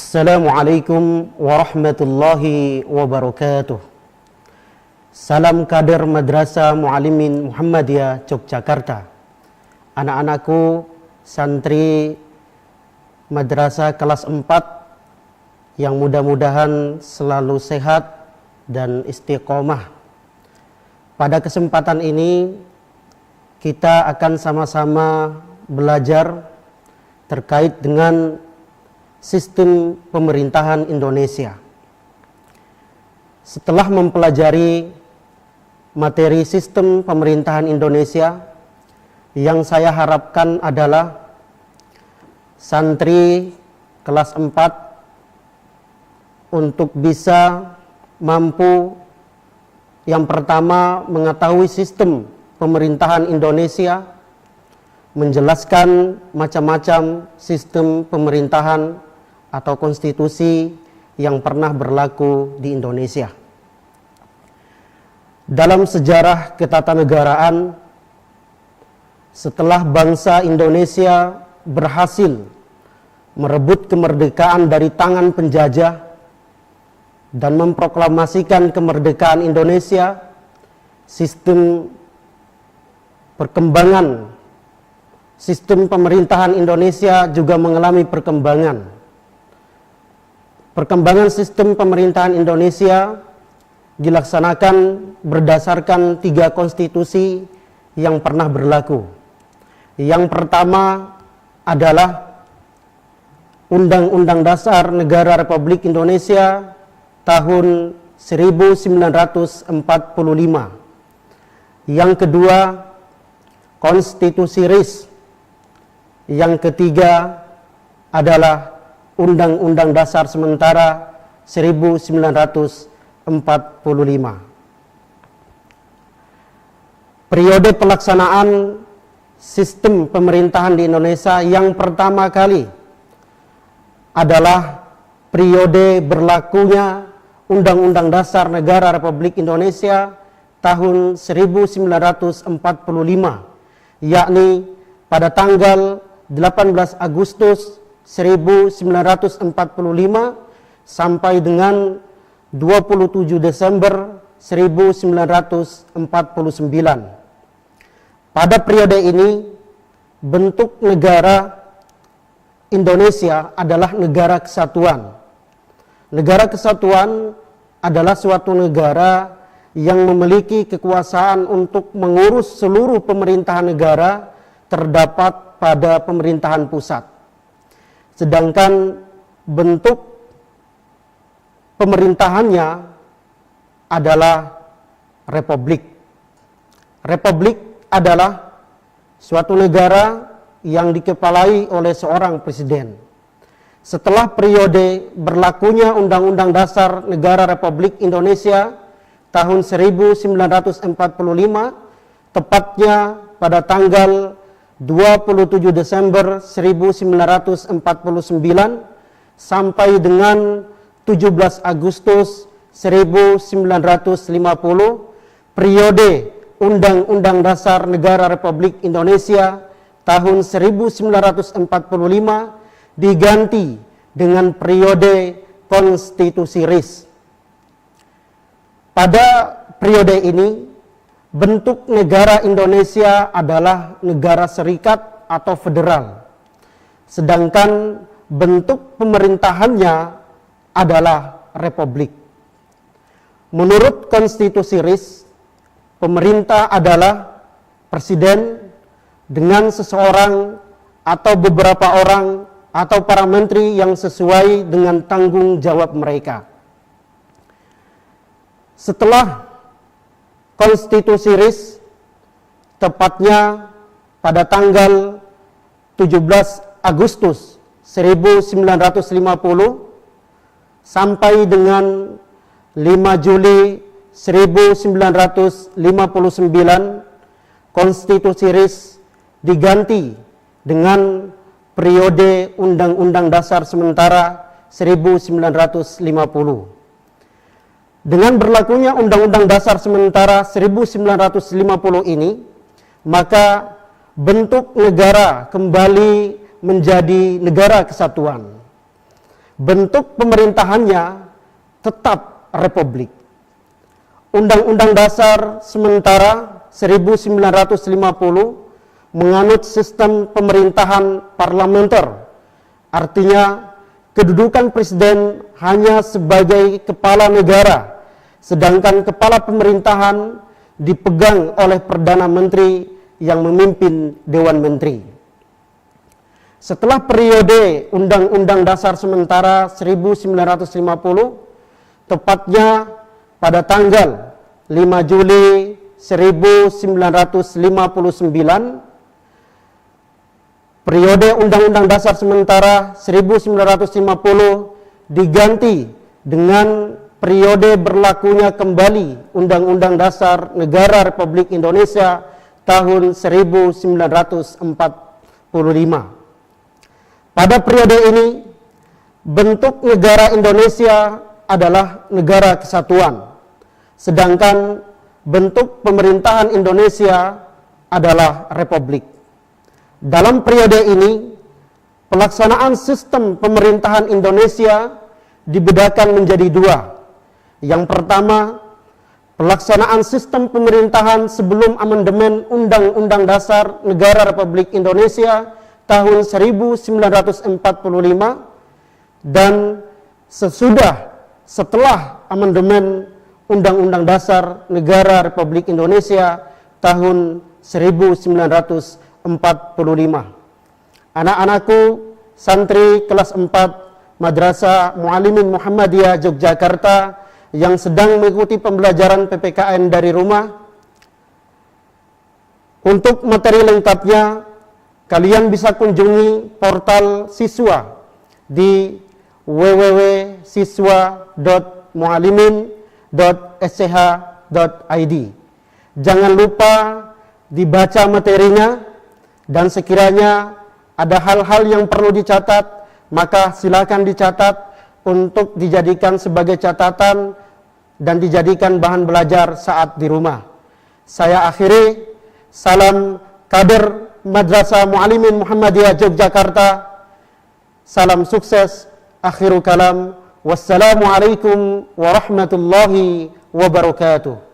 Assalamualaikum warahmatullahi wabarakatuh. Salam kader Madrasah Muallimin Muhammadiyah Yogyakarta. Anak-anakku santri Madrasah kelas 4 yang mudah-mudahan selalu sehat dan istiqomah. Pada kesempatan ini kita akan sama-sama belajar terkait dengan sistem pemerintahan Indonesia. Setelah mempelajari materi sistem pemerintahan Indonesia, yang saya harapkan adalah santri kelas 4 untuk bisa mampu yang pertama mengetahui sistem pemerintahan Indonesia, menjelaskan macam-macam sistem pemerintahan atau konstitusi yang pernah berlaku di Indonesia. Dalam sejarah ketatanegaraan, setelah bangsa Indonesia berhasil merebut kemerdekaan dari tangan penjajah dan memproklamasikan kemerdekaan Indonesia, sistem perkembangan sistem pemerintahan Indonesia juga mengalami perkembangan. Perkembangan sistem pemerintahan Indonesia dilaksanakan berdasarkan 3 konstitusi yang pernah berlaku. Yang pertama adalah Undang-Undang Dasar Negara Republik Indonesia tahun 1945. Yang kedua, Konstitusi RIS. Yang ketiga adalah Undang-Undang Dasar Sementara 1945. Periode pelaksanaan sistem pemerintahan di Indonesia yang pertama kali adalah periode berlakunya Undang-Undang Dasar Negara Republik Indonesia tahun 1945, yakni pada tanggal 18 Agustus 1945 sampai dengan 27 Desember 1949. Pada periode ini, bentuk negara Indonesia adalah negara kesatuan. Negara kesatuan adalah suatu negara yang memiliki kekuasaan untuk mengurus seluruh pemerintahan negara terdapat pada pemerintahan pusat. Sedangkan bentuk pemerintahannya adalah republik. Republik adalah suatu negara yang dikepalai oleh seorang presiden. Setelah periode berlakunya Undang-Undang Dasar Negara Republik Indonesia tahun 1945, tepatnya pada tanggal 27 Desember 1949 sampai dengan 17 Agustus 1950, periode Undang-Undang Dasar Negara Republik Indonesia tahun 1945 diganti dengan periode Konstitusi RIS. Pada periode ini, bentuk negara Indonesia adalah negara serikat atau federal, sedangkan bentuk pemerintahannya adalah republik. Menurut Konstitusi RIS, pemerintah adalah presiden dengan seseorang atau beberapa orang atau para menteri yang sesuai dengan tanggung jawab mereka. Setelah Konstitusi RIS, tepatnya pada tanggal 17 Agustus 1950 sampai dengan 5 Juli 1959, Konstitusi RIS diganti dengan periode Undang-Undang Dasar Sementara 1950. Dengan berlakunya Undang-Undang Dasar Sementara 1950 ini, maka bentuk negara kembali menjadi negara kesatuan. bentuk pemerintahannya tetap republik. Undang-Undang Dasar sementara 1950 menganut sistem pemerintahan parlementer, artinya kedudukan presiden hanya sebagai kepala negara, sedangkan kepala pemerintahan dipegang oleh Perdana Menteri yang memimpin Dewan Menteri. Setelah periode Undang-Undang Dasar sementara 1950, tepatnya pada tanggal 5 Juli 1959, periode Undang-Undang Dasar sementara 1950 diganti dengan periode berlakunya kembali Undang-Undang Dasar Negara Republik Indonesia tahun 1945. Pada periode ini, bentuk negara Indonesia adalah negara kesatuan, sedangkan bentuk pemerintahan Indonesia adalah republik. Dalam periode ini, pelaksanaan sistem pemerintahan Indonesia dibedakan menjadi dua. Yang pertama, pelaksanaan sistem pemerintahan sebelum amandemen Undang-Undang Dasar Negara Republik Indonesia tahun 1945 dan setelah amandemen Undang-Undang Dasar Negara Republik Indonesia tahun 1945. Anak-anakku santri kelas 4 Madrasah Muallimin Muhammadiyah Yogyakarta yang sedang mengikuti pembelajaran PPKN dari rumah, untuk materi lengkapnya kalian bisa kunjungi portal siswa di www.muallimin.sch.id. Jangan lupa dibaca materinya, dan sekiranya ada hal-hal yang perlu dicatat, maka silakan dicatat untuk dijadikan sebagai catatan dan dijadikan bahan belajar saat di rumah. Saya akhiri, salam kader Madrasah Muallimin Muhammadiyah Yogyakarta, salam sukses, akhiru kalam, wassalamualaikum warahmatullahi wabarakatuh.